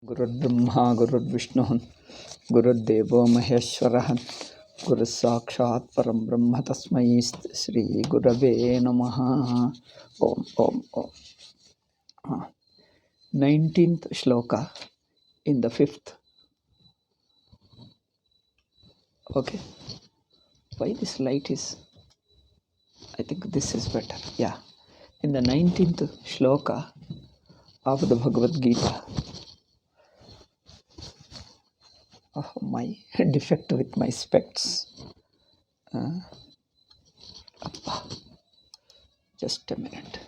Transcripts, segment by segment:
गुरुर्ब्रह्मा गुरुर्विष्णुः गुरुर्देवो महेश्वरः गुरुस्साक्षात् परं ब्रह्म तस्मै श्री गुरवे नमः. Om Om Om. 19th shloka in the 5th. Okay, why this light is, I think this is better. Yeah, in the 19th shloka of the Bhagavad Gita. Oh, my defect with my specs. Just a minute.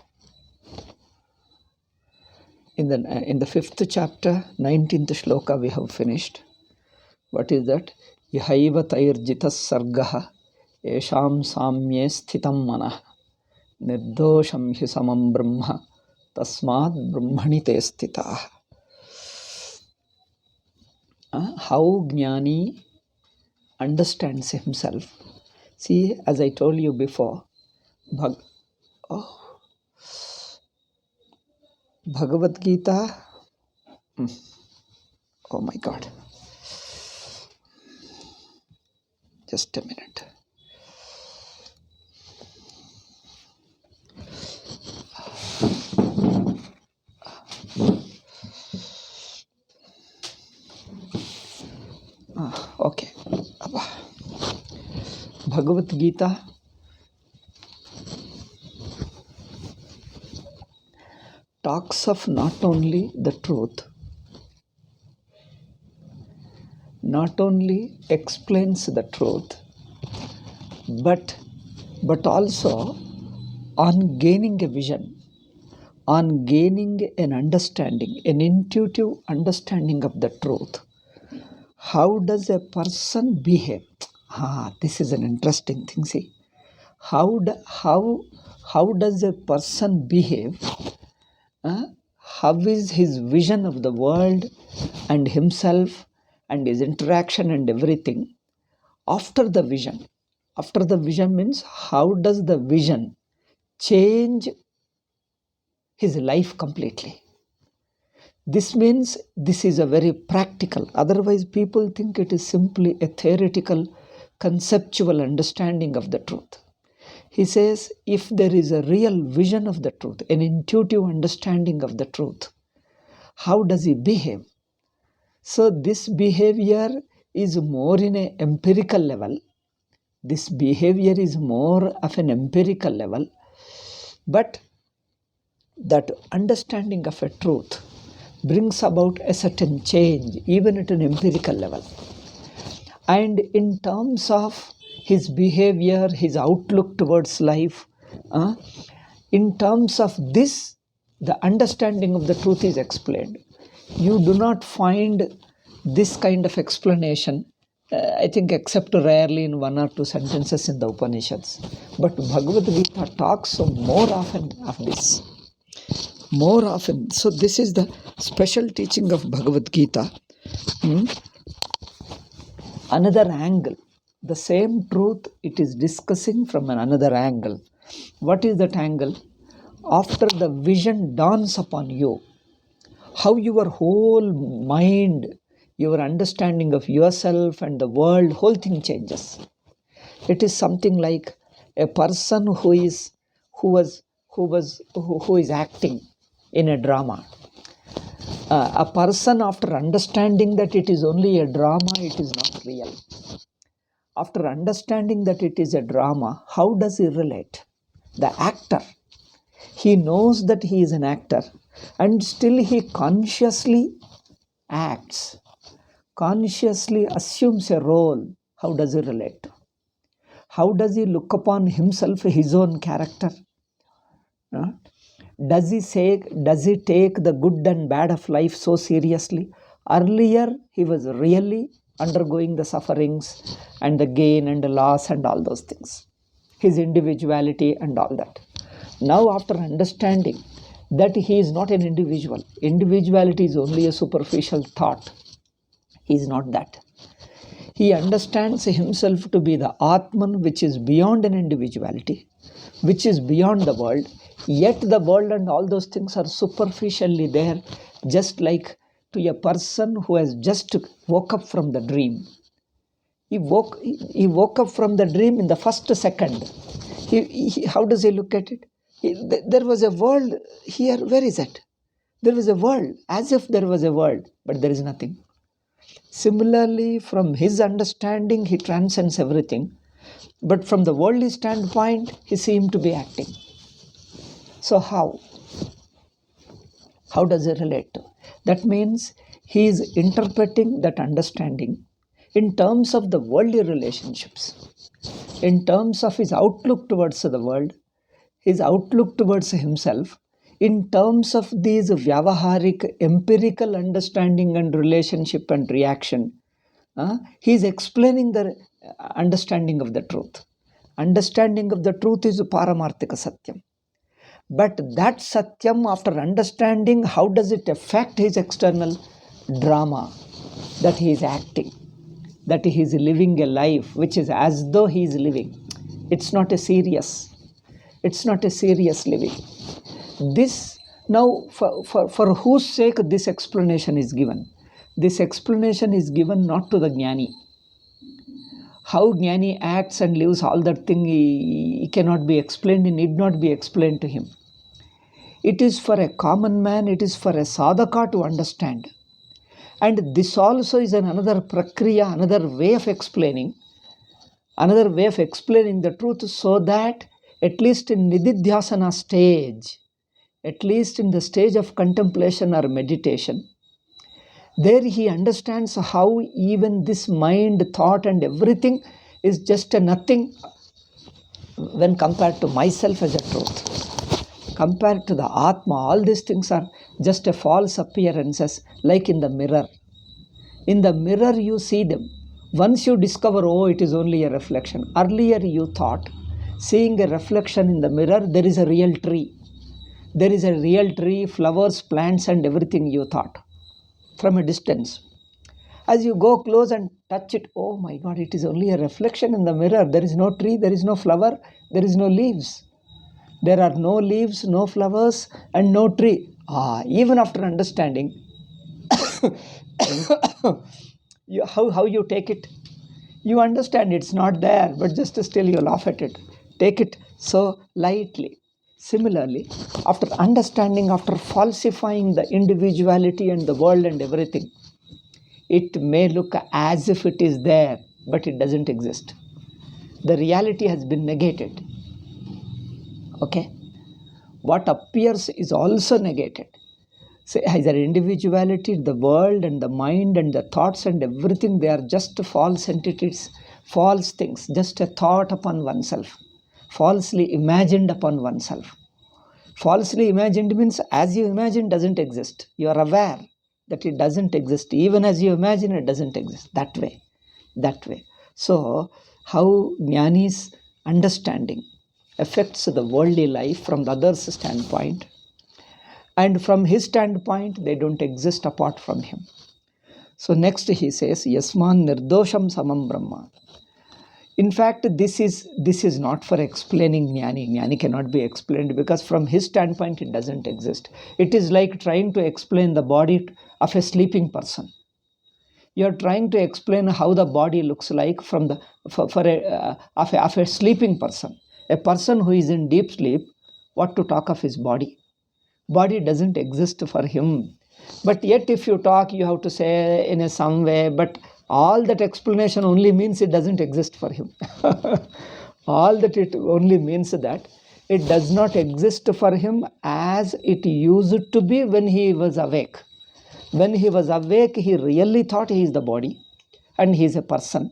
In the 5th chapter, 19th shloka we have finished. What is that? Yahaiva tairjitas sargaha esham samye sthitam manah nirdosham hi samam brahma tasmad brahmani te sthitah. How Jnani understands himself. See, as I told you before, Bhagavad Gita. Oh my God. Just a minute. Okay. Bhagavad Gita talks of not only the truth, not only explains the truth, but also on gaining a vision, on gaining an understanding, an intuitive understanding of the truth. How does a person behave? This is an interesting thing. See, how does a person behave? How is his vision of the world and himself and his interaction and everything after the vision? After the vision means how does the vision change his life completely? This means this is a very practical. Otherwise, people think it is simply a theoretical, conceptual understanding of the truth. He says, if there is a real vision of the truth, an intuitive understanding of the truth, how does he behave? So this behavior is more in an empirical level. This behavior is more of an empirical level. But that understanding of a truth brings about a certain change, even at an empirical level. And in terms of his behavior, his outlook towards life, in terms of this, the understanding of the truth is explained. You do not find this kind of explanation, I think, except rarely in one or two sentences in the Upanishads. But Bhagavad Gita talks more often of this. More often. So this is the special teaching of Bhagavad Gita. Another angle. The same truth it is discussing from another angle. What is that angle? After the vision dawns upon you, how your whole mind, your understanding of yourself and the world, whole thing changes. It is something like a person who is acting in a drama. A person, after understanding that it is only a drama, it is not real. After understanding that it is a drama, how does he relate? The actor, he knows that he is an actor, and still he consciously acts, consciously assumes a role. How does he relate? How does he look upon himself, his own character? Does he take the good and bad of life so seriously? Earlier, he was really undergoing the sufferings and the gain and the loss and all those things, his individuality and all that. Now, after understanding that he is not an individual, individuality is only a superficial thought. He is not that. He understands himself to be the Atman, which is beyond an individuality, which is beyond the world. Yet the world and all those things are superficially there, just like to a person who has just woke up from the dream. He woke up from the dream in the first second. How does he look at it? There was a world here. Where is it? There was a world, as if there was a world, but there is nothing. Similarly, from his understanding, he transcends everything. But from the worldly standpoint, he seemed to be acting. So how? How does it relate to? That means he is interpreting that understanding in terms of the worldly relationships, in terms of his outlook towards the world, his outlook towards himself, in terms of these vyavaharik, empirical understanding and relationship and reaction. He is explaining the understanding of the truth. Understanding of the truth is paramarthika satyam. But that satyam, after understanding, how does it affect his external drama that he is acting, that he is living a life which is as though he is living. It's not a serious living. This now, for whose sake this explanation is given? This explanation is given not to the jnani. How jnani acts and lives, all that thing, he cannot be explained, it need not be explained to him. It is for a common man, it is for a sadhaka to understand. And this also is another prakriya, another way of explaining the truth, so that at least in nididhyasana stage, at least in the stage of contemplation or meditation, there he understands how even this mind, thought and everything is just a nothing when compared to myself as a truth. Compared to the Atma, all these things are just a false appearances, like in the mirror. In the mirror you see them. Once you discover, oh, it is only a reflection. Earlier you thought, seeing a reflection in the mirror, there is a real tree. There is a real tree, flowers, plants and everything you thought from a distance. As you go close and touch it, oh my God, it is only a reflection in the mirror. There is no tree, there is no flower, there is no leaves. There are no leaves, no flowers and no tree. Even after understanding, how you take it? You understand it's not there, but just still you laugh at it. Take it so lightly. Similarly, after understanding, after falsifying the individuality and the world and everything, it may look as if it is there, but it doesn't exist. The reality has been negated. Okay? What appears is also negated. Say, either individuality, the world and the mind and the thoughts and everything, they are just false entities, false things, just a thought upon oneself, falsely imagined upon oneself. Falsely imagined means as you imagine doesn't exist. You are aware that it doesn't exist. Even as you imagine, it doesn't exist. That way. So, how jnani's understanding affects the worldly life from the other's standpoint, and from his standpoint, they don't exist apart from him. So next he says, Yasman nirdosham samam brahma. In fact, this is not for explaining jnani. Jnani cannot be explained because from his standpoint, it doesn't exist. It is like trying to explain the body of a sleeping person. You are trying to explain how the body looks like from the of a sleeping person. A person who is in deep sleep, what to talk of his body? Body doesn't exist for him. But yet if you talk, you have to say in some way, but all that explanation only means it doesn't exist for him. All that it only means that it does not exist for him as it used to be when he was awake. When he was awake, he really thought he is the body and he is a person.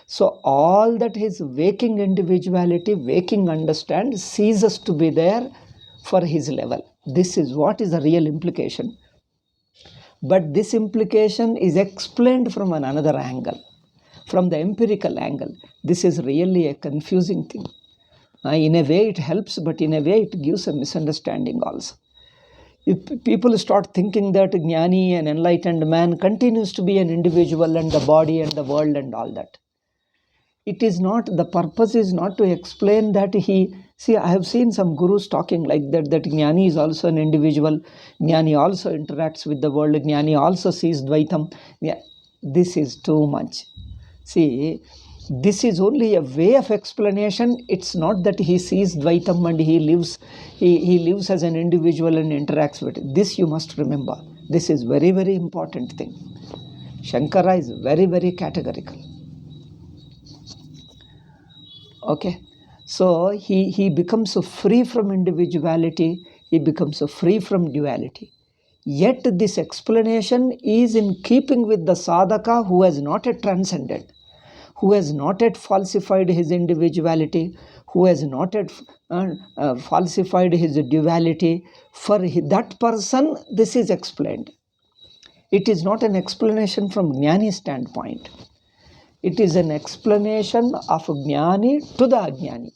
So all that his waking individuality, waking understand ceases to be there for his level. This is what is the real implication. But this implication is explained from another angle, from the empirical angle. This is really a confusing thing. In a way it helps, but in a way it gives a misunderstanding also. If people start thinking that jnani, an enlightened man, continues to be an individual and the body and the world and all that, it is not, the purpose is not to explain that he See, I have seen some gurus talking like that, that Jnani is also an individual, Jnani also interacts with the world, Jnani also sees Dvaitam. Yeah, this is too much. See, this is only a way of explanation. It's not that he sees Dvaitam and he lives as an individual and interacts with it. This you must remember. This is very, very important thing. Shankara is very, very categorical. Okay, so he becomes free from individuality, he becomes free from duality. Yet this explanation is in keeping with the sadhaka who has not yet transcended, who has not yet falsified his individuality, who has not yet falsified his duality. For that person, this is explained. It is not an explanation from Jnani standpoint. It is an explanation of Jnani to the Ajnani.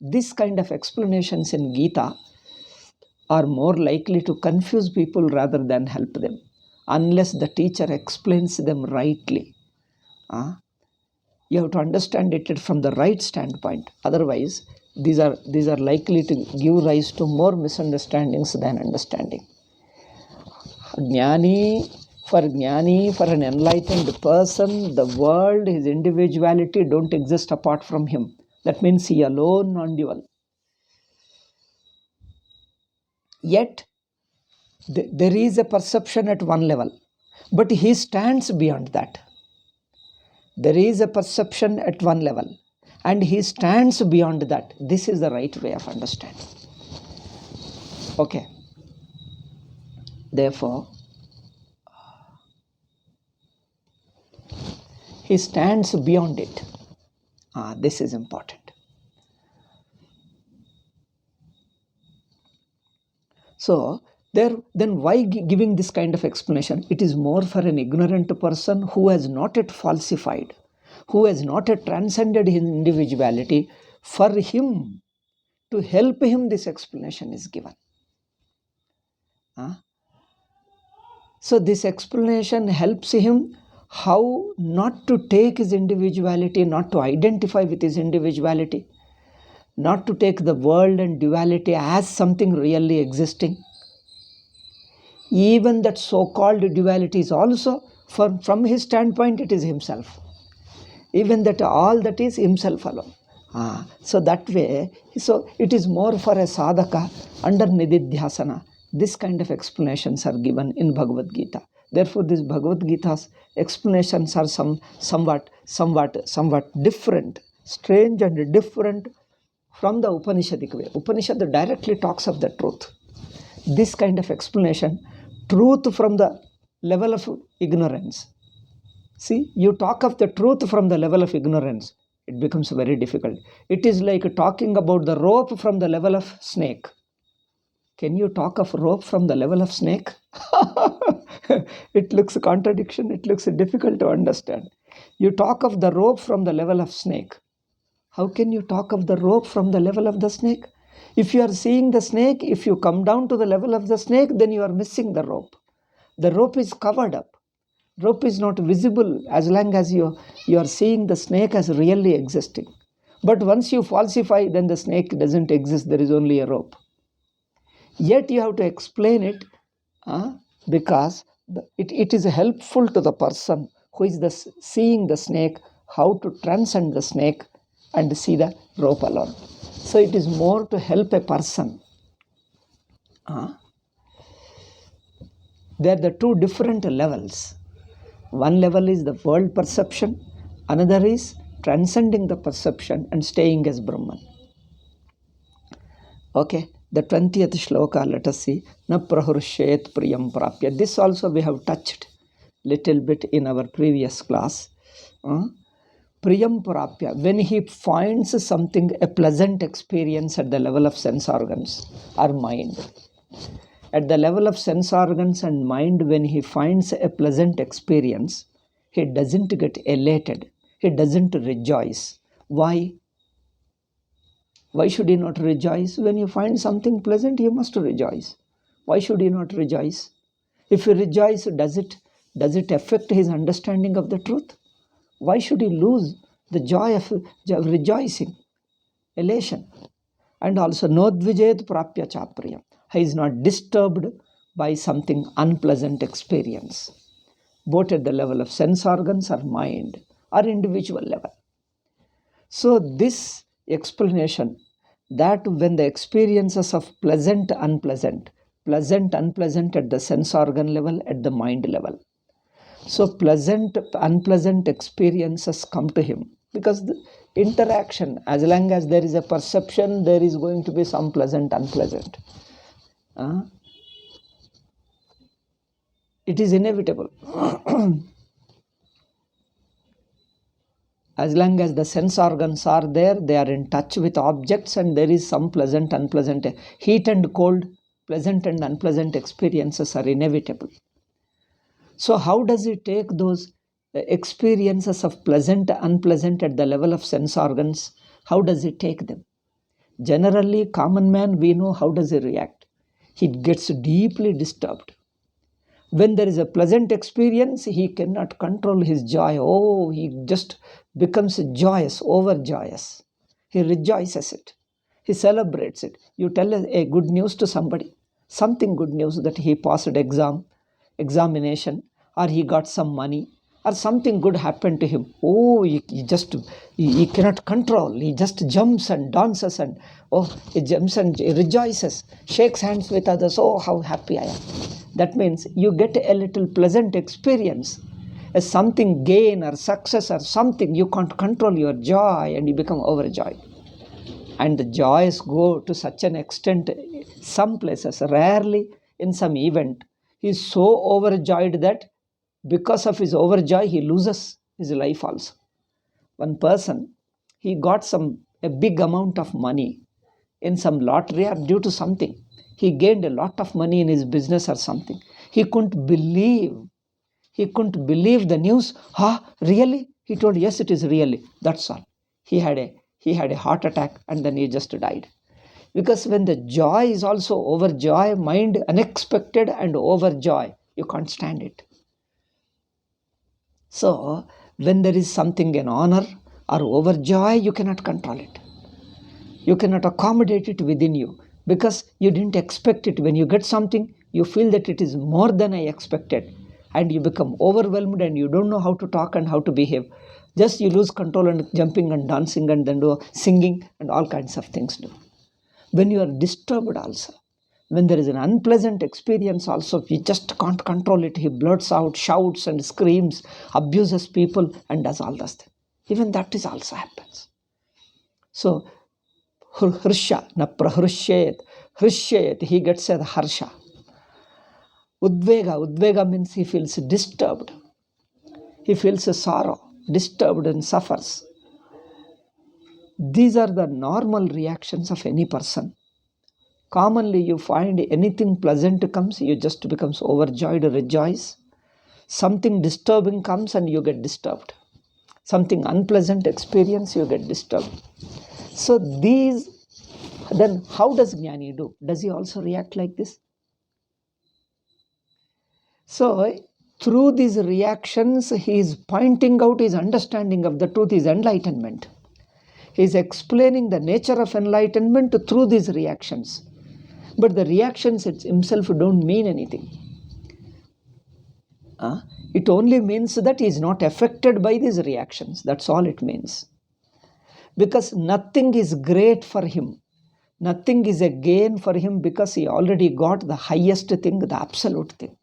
This kind of explanations in Gita are more likely to confuse people rather than help them, unless the teacher explains them rightly. You have to understand it from the right standpoint. Otherwise, these are likely to give rise to more misunderstandings than understanding. Jnani, for an enlightened person, the world, his individuality don't exist apart from him. That means he alone, non-dual. Yet, there is a perception at one level, but he stands beyond that. There is a perception at one level, and he stands beyond that. This is the right way of understanding. Okay. Therefore, he stands beyond it. This is important. So, then why giving this kind of explanation? It is more for an ignorant person who has not yet falsified, who has not yet transcended his individuality. For him, to help him, this explanation is given. So this explanation helps him how not to take his individuality, not to identify with his individuality, not to take the world and duality as something really existing. Even that so-called duality is also, from his standpoint, it is himself. Even that all that is himself alone. So that way, so it is more for a sadhaka under nididhyasana. This kind of explanations are given in Bhagavad Gita. Therefore, these Bhagavad Gita's explanations are somewhat different, strange and different from the Upanishadic way. Upanishad directly talks of the truth. This kind of explanation, truth from the level of ignorance. See, you talk of the truth from the level of ignorance, it becomes very difficult. It is like talking about the rope from the level of snake. Can you talk of rope from the level of snake? It looks a contradiction. It looks difficult to understand. You talk of the rope from the level of snake. How can you talk of the rope from the level of the snake? If you are seeing the snake, if you come down to the level of the snake, then you are missing the rope. The rope is covered up. Rope is not visible as long as you are seeing the snake as really existing. But once you falsify, then the snake doesn't exist. There is only a rope. Yet you have to explain it because it is helpful to the person who is seeing the snake, how to transcend the snake and see the rope alone. So it is more to help a person. They are the two different levels. One level is the world perception, another is transcending the perception and staying as Brahman. Okay, the 20th shloka, let us see. Na prahurshet priyam prapya. This also we have touched little bit in our previous class. Priyam prapya, when he finds something, a pleasant experience at the level of sense organs or mind. At the level of sense organs and mind, when he finds a pleasant experience, he doesn't get elated. He doesn't rejoice. Why? Why should he not rejoice? When you find something pleasant, you must rejoice. Why should he not rejoice? If he rejoice, does it affect his understanding of the truth? Why should he lose the joy of rejoicing, elation? And also nodvijet prapya chapriyam. He is not disturbed by something unpleasant experience, both at the level of sense organs or mind or individual level. So this explanation that when the experiences of pleasant, unpleasant at the sense organ level, at the mind level. So pleasant, unpleasant experiences come to him because the interaction, as long as there is a perception, there is going to be some pleasant, unpleasant. It is inevitable. As long as the sense organs are there, they are in touch with objects and there is some pleasant, unpleasant, heat and cold, pleasant and unpleasant experiences are inevitable. So how does he take those experiences of pleasant, unpleasant at the level of sense organs? How does he take them? Generally, common man, we know how does he react. He gets deeply disturbed. When there is a pleasant experience, he cannot control his joy. Oh, he just becomes joyous, overjoyous. He rejoices it. He celebrates it. You tell a good news to somebody, something good news that he passed examination, or he got some money, or something good happened to him. Oh, he cannot control. He just jumps and dances and he jumps and rejoices, shakes hands with others. Oh, how happy I am. That means you get a little pleasant experience, as something gain or success or something, you can't control your joy and you become overjoyed. And the joys go to such an extent, some places, rarely in some event, he is so overjoyed that because of his overjoy, he loses his life also. One person, he got a big amount of money in some lottery or due to something. He gained a lot of money in his business or something. He couldn't believe the news. Really? He told, yes, it is really. That's all. He had a heart attack and then he just died. Because when the joy is also overjoy, mind unexpected and overjoy, you can't stand it. So when there is something in honor or overjoy, you cannot control it. You cannot accommodate it within you because you didn't expect it. When you get something, you feel that it is more than I expected and you become overwhelmed and you don't know how to talk and how to behave. Just you lose control and jumping and dancing and then do singing and all kinds of things do. When you are disturbed also, when there is an unpleasant experience also, he just can't control it. He blurts out, shouts and screams, abuses people and does all those things. Even that is also happens. So Hrsha, na prahrushyet, he gets a harsha. Udvega means he feels disturbed. He feels a sorrow, disturbed and suffers. These are the normal reactions of any person. Commonly you find anything pleasant comes, you just becomes overjoyed or rejoice. Something disturbing comes and you get disturbed. Something unpleasant experience, you get disturbed. So then how does Jnani do? Does he also react like this? So through these reactions, he is pointing out his understanding of the truth, his enlightenment. He is explaining the nature of enlightenment through these reactions. But the reactions himself don't mean anything. It only means that he is not affected by these reactions. That's all it means. Because nothing is great for him. Nothing is a gain for him because he already got the highest thing, the absolute thing.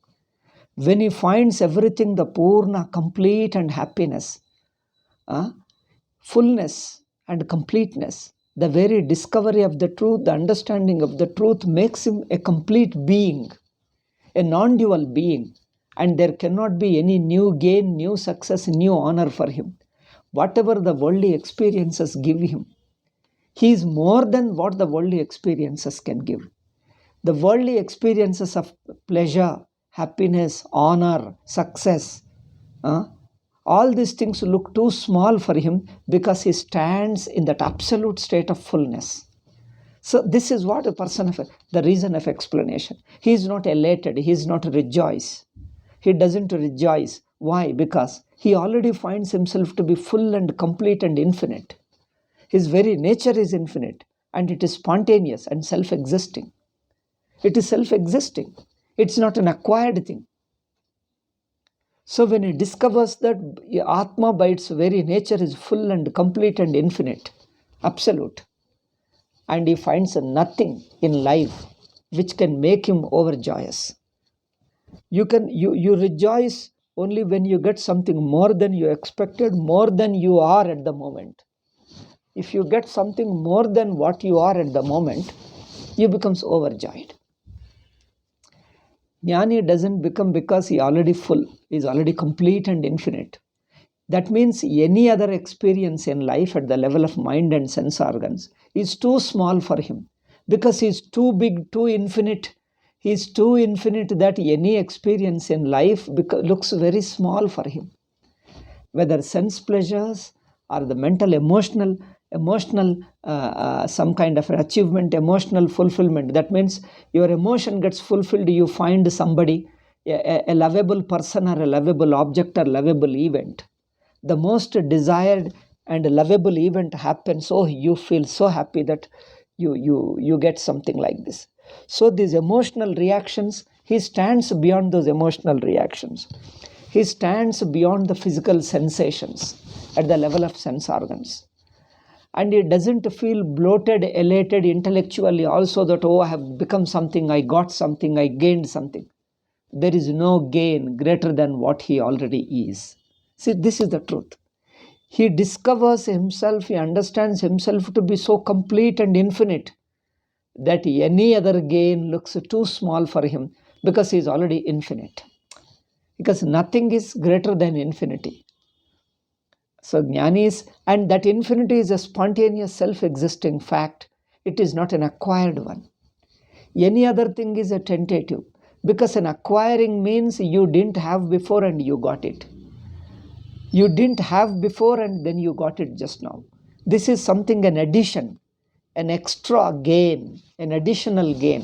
When he finds everything, the purna, complete and happiness, fullness and completeness, the very discovery of the truth, the understanding of the truth makes him a complete being, a non-dual being. And there cannot be any new gain, new success, new honor for him. Whatever the worldly experiences give him, he is more than what the worldly experiences can give. The worldly experiences of pleasure, happiness, honor, success, all these things look too small for him because he stands in that absolute state of fullness. So this is what the reason of explanation. He is not elated, he is not rejoice. He doesn't rejoice. Why? Because he already finds himself to be full and complete and infinite. His very nature is infinite. and it is spontaneous and self-existing. It is self-existing. It's not an acquired thing. So when he discovers that Atma by its very nature is full and complete and infinite, absolute, and he finds nothing in life which can make him overjoyous. You rejoice only when you get something more than you expected, more than you are at the moment. If you get something more than what you are at the moment, you becomes overjoyed. Jnani doesn't become because he already full, he is already complete and infinite. That means any other experience in life at the level of mind and sense organs is too small for him, because he is too big, too infinite. He is too infinite that any experience in life looks very small for him. Whether sense pleasures or the mental, emotional, some kind of achievement, emotional fulfillment. That means your emotion gets fulfilled, you find somebody, a lovable person or a lovable object or lovable event. The most desired and lovable event happens, so you feel so happy that you get something like this. So these emotional reactions, he stands beyond those emotional reactions. He stands beyond the physical sensations at the level of sense organs. And he doesn't feel bloated, elated intellectually also that, oh, I have become something, I got something, I gained something. There is no gain greater than what he already is. See, this is the truth. He discovers himself, he understands himself to be so complete and infinite that any other gain looks too small for him, because he is already infinite. Because nothing is greater than infinity. So Jnani is, and that infinity is a spontaneous self-existing fact. It is not an acquired one. Any other thing is a tentative, because an acquiring means you didn't have before and you got it. You didn't have before and then you got it just now. This is something, an addition, an extra gain, an additional gain.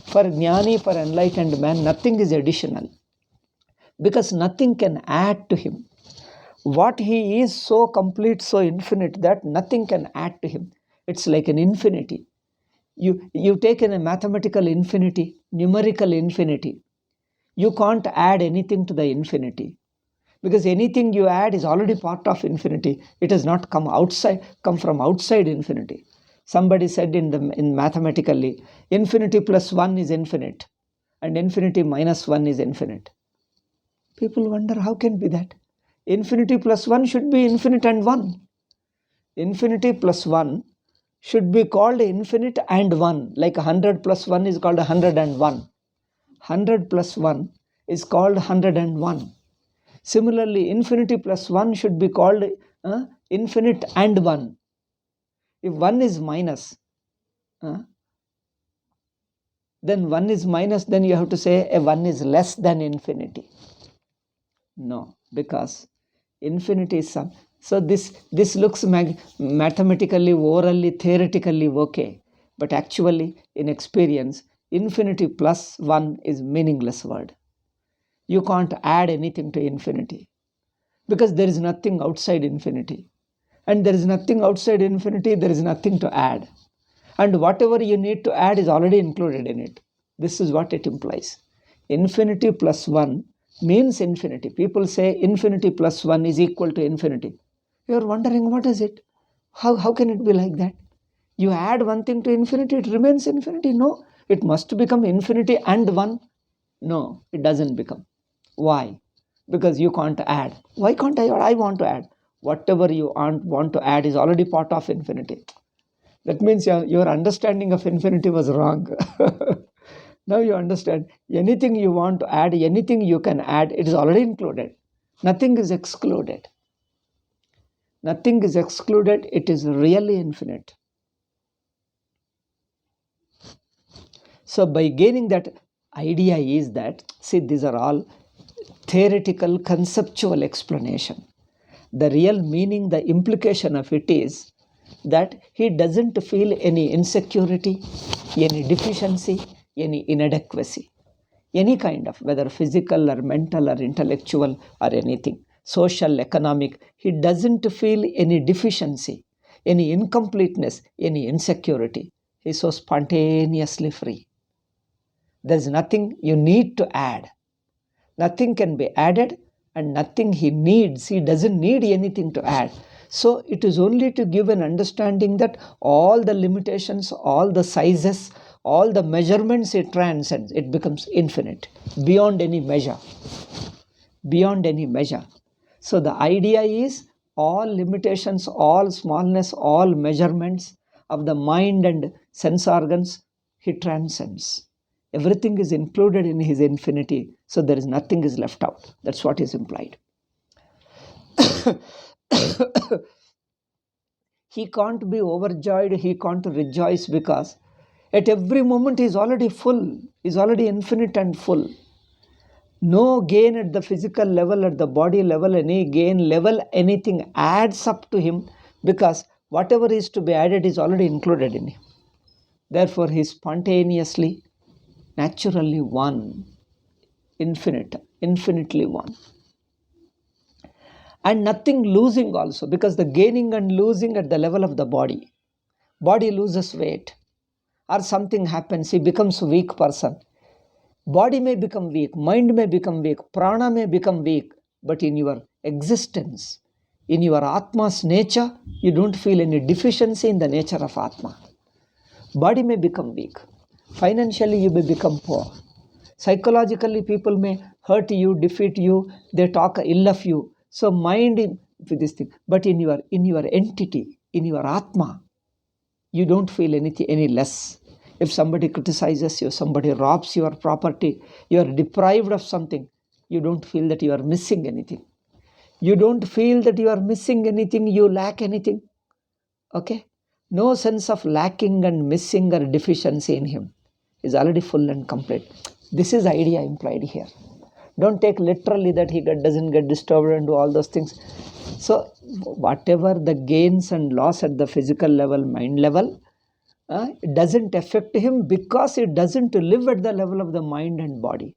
For Jnani, for enlightened man, nothing is additional, because nothing can add to him. What he is so complete, so infinite that nothing can add to him. It's like an infinity. You take in a mathematical infinity, numerical infinity. You can't add anything to the infinity, because anything you add is already part of infinity. It has not come from outside infinity. Somebody said in mathematically, infinity plus 1 is infinite and infinity minus 1 is infinite. People wonder, how can be that? Infinity plus 1 should be infinite and 1. Infinity plus 1 should be called infinite and 1. Like 100 plus 1 is called 101. 100 plus 1 is called 101. Similarly, infinity plus 1 should be called infinite and 1. If 1 is minus, then 1 is minus, then you have to say a 1 is less than infinity. No, because infinity is some. So this looks mathematically, orally, theoretically okay. But actually, in experience, infinity plus 1 is meaningless word. You can't add anything to infinity, because there is nothing outside infinity. And there is nothing outside infinity, there is nothing to add. And whatever you need to add is already included in it. This is what it implies. Infinity plus 1 means infinity. People say infinity plus 1 is equal to infinity. You are wondering, what is it? How can it be like that? You add one thing to infinity, it remains infinity? No, it must become infinity and 1. No, it doesn't become. Why? Because you can't add. Why can't I add? I want to add. Whatever you want to add is already part of infinity. That means your understanding of infinity was wrong. Now you understand, anything you want to add, anything you can add, it is already included. Nothing is excluded. Nothing is excluded. It is really infinite. So by gaining that idea is that, see, these are all theoretical, conceptual explanation. The real meaning, the implication of it is that he doesn't feel any insecurity, any deficiency, any inadequacy, any kind of, whether physical or mental or intellectual or anything, social, economic. He doesn't feel any deficiency. any incompleteness, any insecurity. He is so spontaneously free. There is nothing you need to add. Nothing can be added and nothing he needs. He doesn't need anything to add. So it is only to give an understanding that all the limitations, all the sizes, all the measurements it transcends. It becomes infinite, beyond any measure. Beyond any measure. So the idea is all limitations, all smallness, all measurements of the mind and sense organs, he transcends. Everything is included in his infinity, so there is nothing is left out. That's what is implied. He can't be overjoyed, he can't rejoice, because at every moment he is already full, he is already infinite and full. No gain at the physical level, at the body level, any gain level, anything adds up to him, because whatever is to be added is already included in him. Therefore, he is spontaneously, naturally one, infinitely one. And nothing losing also, because the gaining and losing at the level of the body. Body loses weight or something happens, he becomes a weak person. Body may become weak, mind may become weak, prana may become weak, but in your existence, in your Atma's nature, you don't feel any deficiency in the nature of Atma. Body may become weak. Financially, you may become poor. Psychologically, people may hurt you, defeat you, they talk ill of you. So mind with this thing. But in your entity, in your Atma, you don't feel anything any less. If somebody criticizes you, somebody robs your property, you are deprived of something, you don't feel that you are missing anything. You don't feel that you are missing anything, you lack anything. Okay? No sense of lacking and missing or deficiency in him. He is already full and complete. This is the idea implied here. Don't take literally that he doesn't get disturbed and do all those things. So whatever the gains and loss at the physical level, mind level, it doesn't affect him, because he doesn't live at the level of the mind and body.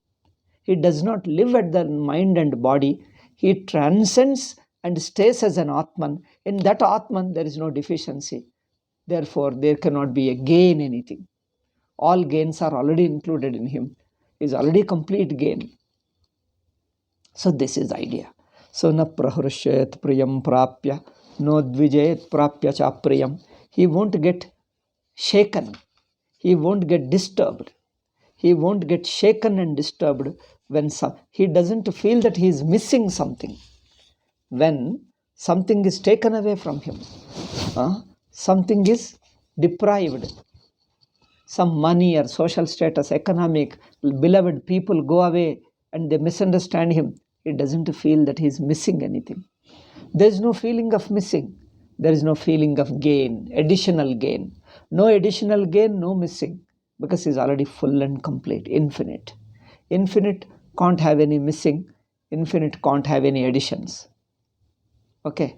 He does not live at the mind and body. He transcends and stays as an Atman. In that Atman, there is no deficiency. Therefore, there cannot be a gain anything. All gains are already included in him. He is already complete gain. So this is the idea. So na prahrushyet priyam prapya, no dvijayet prapya cha priyam. He won't get shaken. He won't get disturbed. He won't get shaken and disturbed when he doesn't feel that he is missing something. When something is taken away from him, something is deprived, some money or social status, economic, beloved people go away and they misunderstand him, he doesn't feel that he is missing anything. There is no feeling of missing. There is no feeling of gain, additional gain. No additional gain, no missing, because he is already full and complete, infinite. Infinite can't have any missing. Infinite can't have any additions. Okay?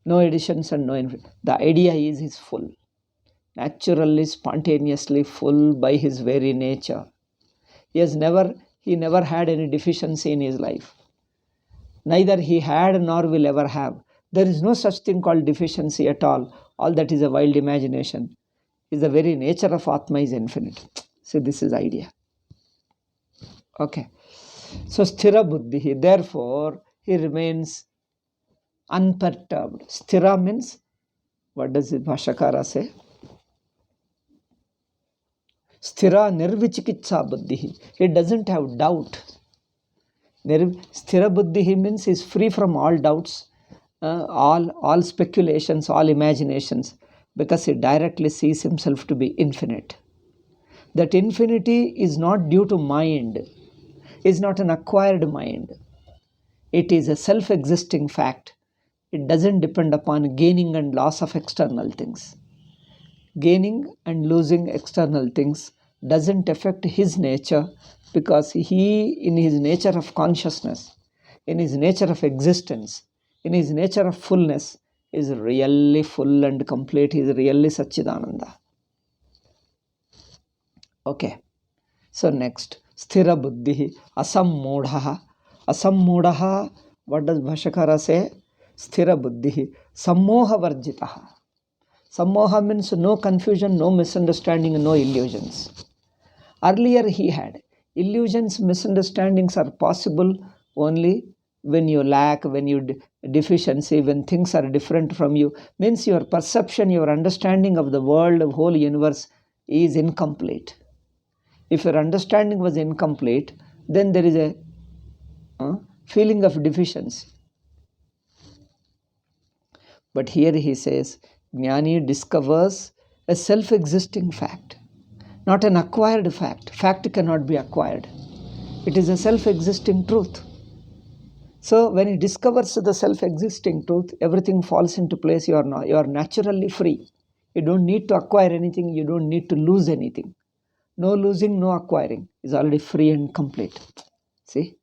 No additions and no infinite. The idea is he's full. Naturally, spontaneously full by his very nature. He never had any deficiency in his life. Neither he had nor will ever have. There is no such thing called deficiency at all. All that is a wild imagination. Is the very nature of Atma is infinite. So this is the idea. Okay. So sthira buddhi. Therefore, he remains unperturbed. Sthira means, what does the Bhashakara say? Sthira nirvichikitsa buddhi. He doesn't have doubt. Sthira buddhi means he is free from all doubts, all speculations, all imaginations, because he directly sees himself to be infinite. That infinity is not due to mind, is not an acquired mind. It is a self-existing fact. It doesn't depend upon gaining and loss of external things. Gaining and losing external things doesn't affect his nature, because he, in his nature of consciousness, in his nature of existence, in his nature of fullness, is really full and complete. He is really Satchidananda. Okay. So next, sthira buddhi, asammodha. Asammodha, what does Bhashakara say? Sthira buddhi, sammoha varjitaha. Sammoha means no confusion, no misunderstanding, no illusions. Earlier he had illusions, misunderstandings are possible only when you lack, when you deficiency, when things are different from you. Means your perception, your understanding of the world, of whole universe is incomplete. If your understanding was incomplete, then there is a feeling of deficiency. But here he says, Jnani discovers a self-existing fact, not an acquired fact. Fact cannot be acquired. It is a self-existing truth. So when he discovers the self-existing truth, everything falls into place. You are naturally free. You don't need to acquire anything. You don't need to lose anything. No losing, no acquiring. Is already free and complete. See?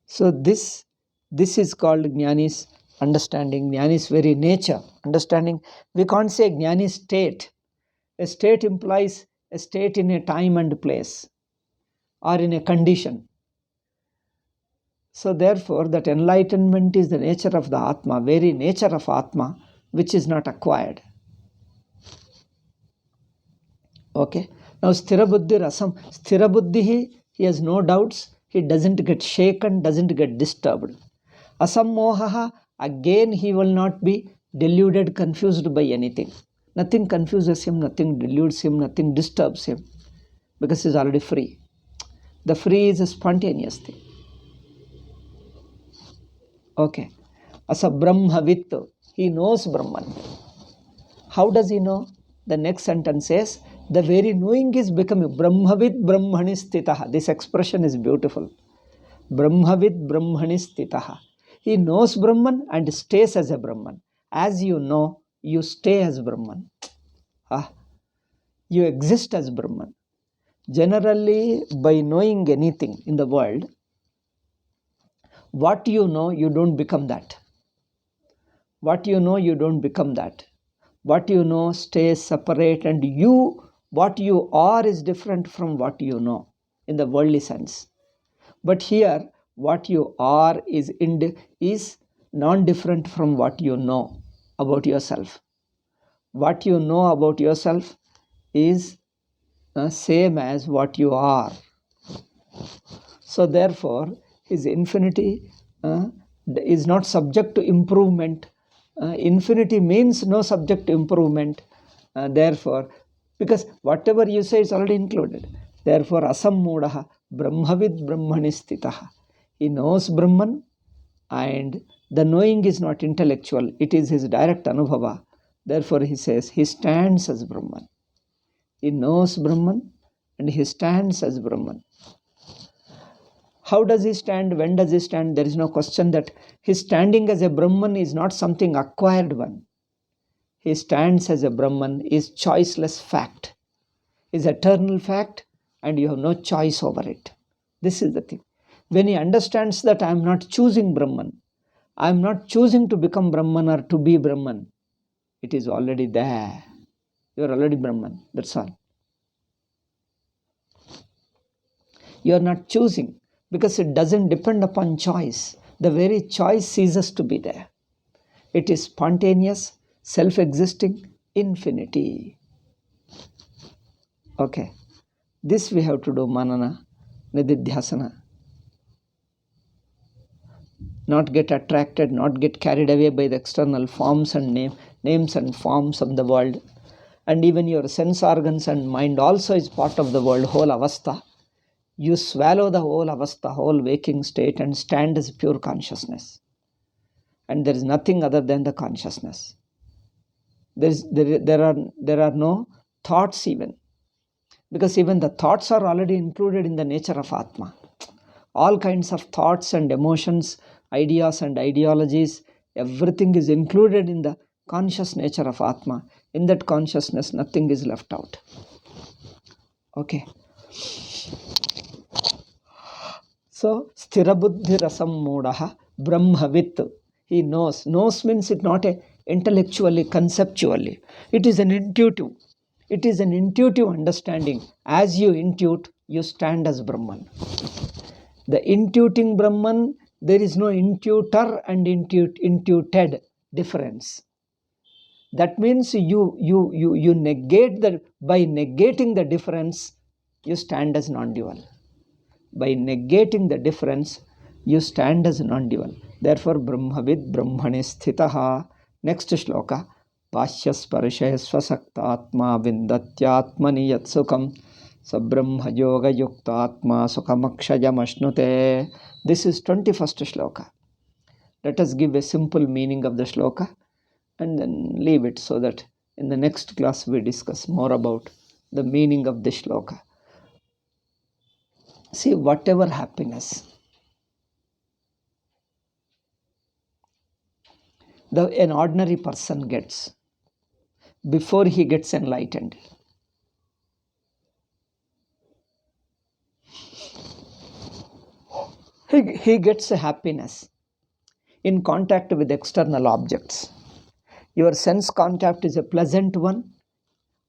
So this is called Jnani's understanding, Jnani's very nature. Understanding, we can't say Jnani's state. A state implies a state in a time and place or in a condition. So therefore, that enlightenment is the nature of the Atma, very nature of Atma, which is not acquired. Okay. Now Sthira Buddhi Rasam. Sthira Buddhi, he has no doubts. He doesn't get shaken, doesn't get disturbed. Asammohaha, again he will not be deluded, confused by anything. Nothing confuses him, nothing deludes him, nothing disturbs him, because he is already free. The free is a spontaneous thing. Okay. Asa Brahmavit, he knows Brahman. How does he know? The next sentence says, the very knowing is becoming Brahmavit Brahmani Stitaha. This expression is beautiful. Brahmavit Brahmani Stitaha. He knows Brahman and stays as a Brahman. As you know, you stay as Brahman. You exist as Brahman. Generally, by knowing anything in the world, what you know, you don't become that. What you know, you don't become that. What you know stays separate, and what you are is different from what you know in the worldly sense. But here, what you are is non-different from what you know about yourself. What you know about yourself is same as what you are. So therefore, his infinity is not subject to improvement. Infinity means no subject to improvement. Therefore, because whatever you say is already included. Therefore, asammudaha brahmavid brahmani stitaha. He knows Brahman, and the knowing is not intellectual. It is his direct anubhava. Therefore, he says he stands as Brahman. He knows Brahman and he stands as Brahman. How does he stand? When does he stand? There is no question that his standing as a Brahman is not something acquired one. He stands as a Brahman is choiceless fact, is eternal fact, and you have no choice over it. This is the thing. When he understands that I am not choosing Brahman, I am not choosing to become Brahman or to be Brahman, it is already there. You are already Brahman. That's all. You are not choosing, because it doesn't depend upon choice. The very choice ceases to be there. It is spontaneous, self-existing, infinity. Okay. This we have to do manana, nididhyasana. Not get attracted, not get carried away by the external forms and names and forms of the world. And even your sense organs and mind also is part of the world, whole avastha. You swallow the whole avastha, whole waking state, and stand as pure consciousness. And there is nothing other than the consciousness. There are no thoughts even. Because even the thoughts are already included in the nature of Atma. All kinds of thoughts and emotions, ideas and ideologies, everything is included in the conscious nature of Atma. In that consciousness, nothing is left out. Okay. So, sthira buddhi rasam mudaha brahmavit. He knows. Knows means it not a intellectually, conceptually. It is an intuitive. It is an intuitive understanding. As you intuit, you stand as Brahman. The intuiting Brahman, there is no intuitor and intuited. difference. That means you negate by negating the difference, you stand as non-dual. By negating the difference, you stand as non-dual. Therefore, Brahmavid Brahmani Sthitaha. Next shloka. Pashyasparshaya swasaktatma vindatyatmani yatsukam sabrahma yoga yuktatma sukhamakshayam. This is 21st shloka. Let us give a simple meaning of the shloka and then leave it, so that in the next class we discuss more about the meaning of the shloka. See, whatever happiness an ordinary person gets before he gets enlightened, he gets a happiness in contact with external objects. Your sense contact is a pleasant one,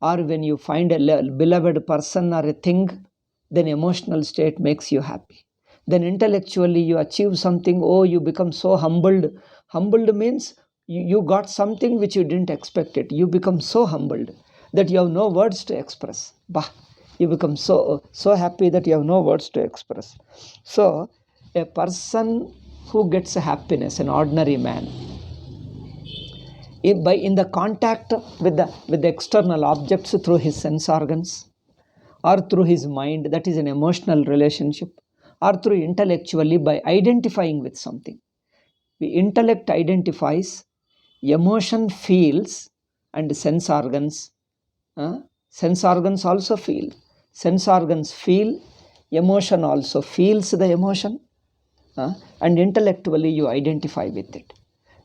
or when you find a beloved person or a thing, then emotional state makes you happy. Then intellectually you achieve something, oh, you become so humbled. Humbled means you got something which you didn't expect it. You become so humbled that you have no words to express. Bah, you become so happy that you have no words to express. So a person who gets a happiness, an ordinary man, in the contact with the external objects through his sense organs, or through his mind, that is an emotional relationship, or through intellectually by identifying with something. The intellect identifies, emotion feels, and sense organs also feel. Sense organs feel, emotion also feels the emotion, and intellectually you identify with it.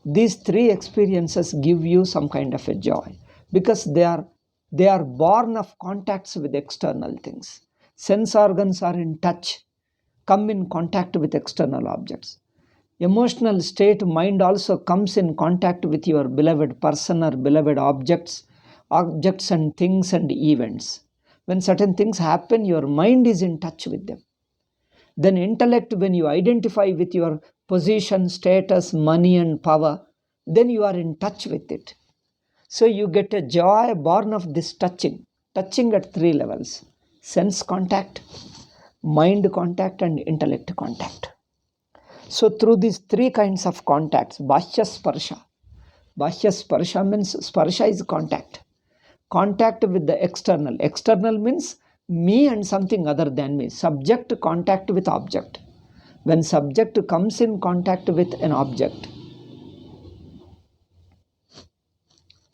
These three experiences give you some kind of a joy, because they are born of contacts with external things. Sense organs are in touch, come in contact with external objects. Emotional state, mind also comes in contact with your beloved person or beloved objects and things and events. When certain things happen, your mind is in touch with them. Then intellect, when you identify with your position, status, money and power, then you are in touch with it. So you get a joy born of this touching at three levels: sense contact, mind contact, and intellect contact. So through these three kinds of contacts, Bhashya Sparsha means Sparsha is contact. Contact with the external. External means me and something other than me. Subject contact with object. When subject comes in contact with an object,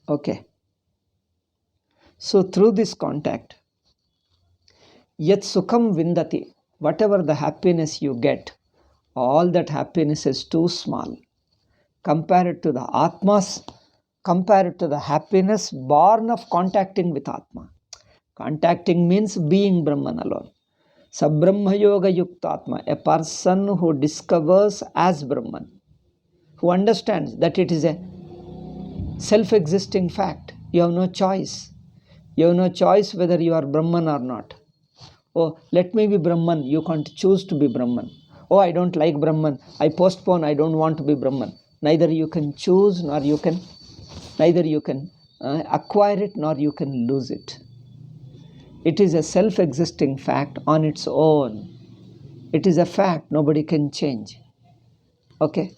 okay. So through this contact, yet sukham vindati, whatever the happiness you get, all that happiness is too small compared to the Atmas, compared to the happiness born of contacting with Atma. Contacting means being Brahman alone. Sabrahma yoga yuktatma, a person who discovers as Brahman, who understands that it is a self-existing fact. You have no choice. You have no choice whether you are Brahman or not. Oh, let me be Brahman. You can't choose to be Brahman. Oh, I don't like Brahman. I postpone. I don't want to be Brahman. Neither you can choose, nor you can, neither you can acquire it, nor you can lose it. It is a self-existing fact on its own. It is a fact nobody can change. Okay?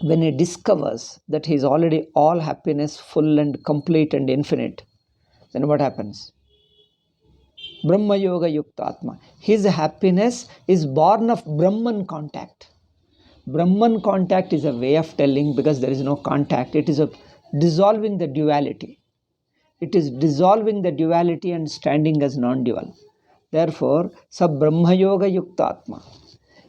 When he discovers that he is already all happiness, full and complete and infinite, then what happens? Brahma Yoga Yukta Atma. His happiness is born of Brahman contact. Brahman contact is a way of telling, because there is no contact. It is a dissolving the duality. It is dissolving the duality and standing as non-dual. Therefore, Sab Brahma Yoga Yukta Atma.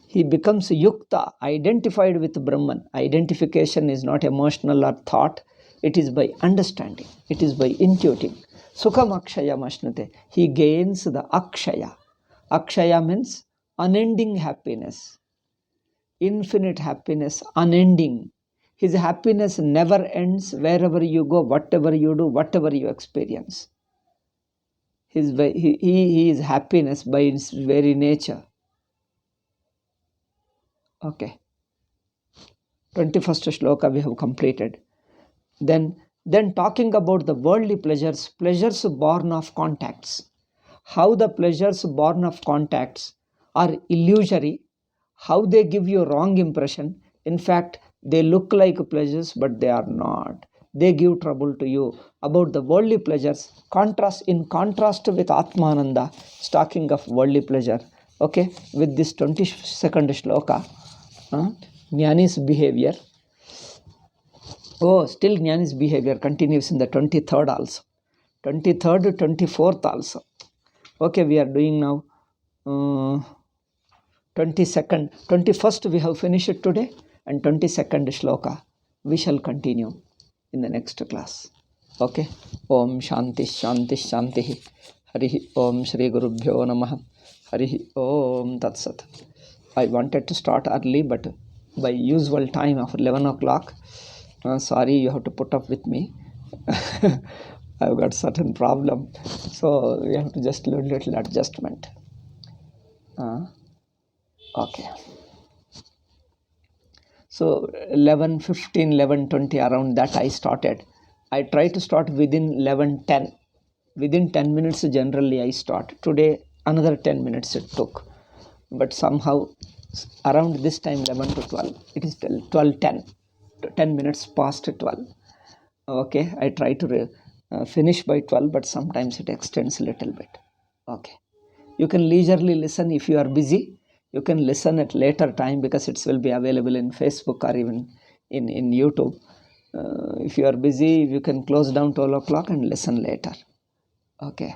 He becomes Yukta, identified with Brahman. Identification is not emotional or thought. It is by understanding. It is by intuiting. Sukham Akshaya Mashnute. He gains the Akshaya. Akshaya means unending happiness. Infinite happiness, unending. His happiness never ends wherever you go, whatever you do, whatever you experience. He is happiness by its very nature. Okay. 21st shloka we have completed. Then talking about the worldly pleasures born of contacts, how the pleasures born of contacts are illusory, how they give you wrong impression. In fact, they look like pleasures, but they are not. They give trouble to you. About the worldly pleasures, in contrast with Atmananda, it's talking of worldly pleasure. Okay, with this 22nd shloka, Jnani's behavior. Oh, still Jnani's behavior continues in the 23rd also. 23rd, 24th also. Okay, we are doing now 22nd, 21st we have finished today, and 22nd shloka we shall continue in the next class. Okay. Om Shanti Shanti Shanti. Hari Om Shri Gurubhyo Namah. Hari Om Tat Sat. I wanted to start early, but by usual time of 11 o'clock, sorry, you have to put up with me. I've got certain problem, so we have to just do a little adjustment. Okay. So 11:15, 11:20, around that I started. I try to start within 11:10. Within 10 minutes generally I start. Today another 10 minutes it took. But somehow around this time 11 to 12, it is 12:10. 10 minutes past 12. Okay, I try to finish by 12, but sometimes it extends a little bit. Okay. You can leisurely listen if you are busy. You can listen at later time because it will be available in Facebook or even in YouTube. If you are busy, you can close down 12 o'clock and listen later. Okay.